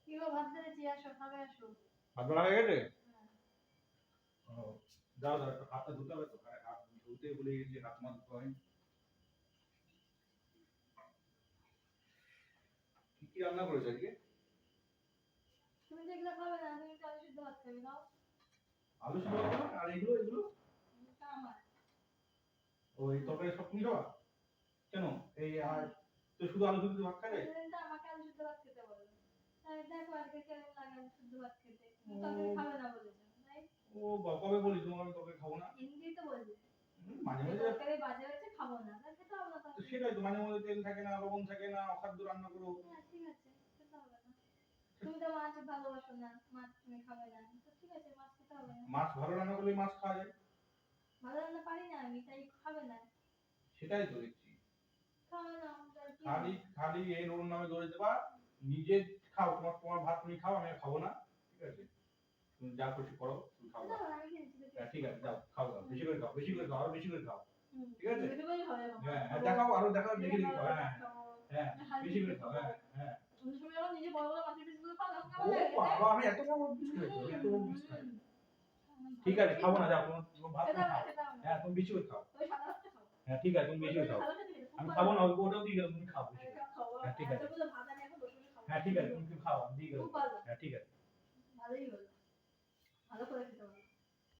কি গো ভাত বেড়েছি, আসো খাবে আসো। ভাত বলা হয়ে গেছে? ও, যাও যাও, একটু হাতটা ধুতে হবে তো, হাত ধুতে ভুলে গেছি, হাত মা ধুতে হয়। কি কি রান্না করেছো আজকে? তুমি তো এগুলো খাবে না, তুমি তো আলু সিদ্ধ ভাত খাবে, নাও। আলু সিদ্ধ করো, আর এগুলো এগুলো এটা আমার। ওই তরকারি সব তুমি খাবা? কেন? এই আর তো শুধু আলু সিদ্ধ ভাত খাবে? প্রতিদিন তো আমাকে আলু সিদ্ধ ভাত খেতে বলো। তাই দেখো আজকে কেমন লাগে আলু সিদ্ধ ভাত খেতে। তুমি তরকারি খাবে না বলেছো, তাই? ও কবে বলি তোমাকে আমি তরকারি খাবো না? হিন্দি তো বলবে। মাঝে যে মাঝে তরকারি বাজে হয়েছে খাবো না, তাহলে খেতে হবে না তো তরকারি। সেটাই তো, মাঝে মাঝে তেল থাকে না, লবণ থাকে না, অখাদ্য রান্না করো। হ্যাঁ ঠিক আছে, খেতে হবে না। তুমি তো মাছ ভালোবাসো না, মাছ তুমি খাবে না, তো ঠিক আছে মাছ খেতে হবে না। মাছ ভালো রান্না করলে মাছ খাওয়া যায়। ভালো রান্না পারি না আমি, তাই খাবে না। সেটাই তো দেখছি, খাবে না তার কি খালি হবে? খালি এই ওর নামে দৌড়ে দেবা। নিজে খাও, তোমার তোমার ভাত তুমি খাও, আমি আর খাবো না। ঠিক আছে, তুমি যা খুশি করো, তুমি খাও খেতে দাও। হবে না, আমি খেয়েছি তো হ্যাঁ খেয়েছি। ঠিক আছে, যাও খাও দাও, বেশি করে খাও, বেশি করে খাও, আরো বেশি করে খাও। ঠিক আছে, বেশি করে খাবে বাবা। হ্যাঁ হ্যাঁ, খাবো, দেখাও, আরো দেখাও, দেখে দেখে খাবো, খাও, হ্যাঁ খাবো। হ্যাঁ, হাত বেশি করে দিয়ে খাও, খাবো। হ্যাঁ হ্যাঁ। তুমি যখন নিজে বড় বড় মাছের পিসগুলো খাও তখন ও কেমন লাগে খেতে? বাবা, আমি এত বড় পিস খাই, আমি এত বড় পিস খাই। ঠিক আছে, ভালো খাবো না, যাও, তোমার তোমার ভাত খেতে তুমি হবে না, খাও। খেতে হবে না। হ্যাঁ, তুমি বেশি করে খাও। ওই সাদা ভাতটা খাও। হ্যাঁ ঠিক আছে, তুমি বেশি ওই করে খাও। ভালো খেতে খেতে খুব আমি ভালো খাবো না, লাগে। ওটাও দিয়ে গেলাম, তুমি খাও বেশি করে। খাবো। হ্যাঁ ঠিক আছে, এতগুলো ভাত আমি এখন বসে বসে খাবো। হ্যাঁ ঠিক আছে, তুমি খাও, আমি দিয়ে গেলাম। খুব ভালো। হ্যাঁ ঠিক আছে। ভালোই হলো। ভালো করে খেতে হবে।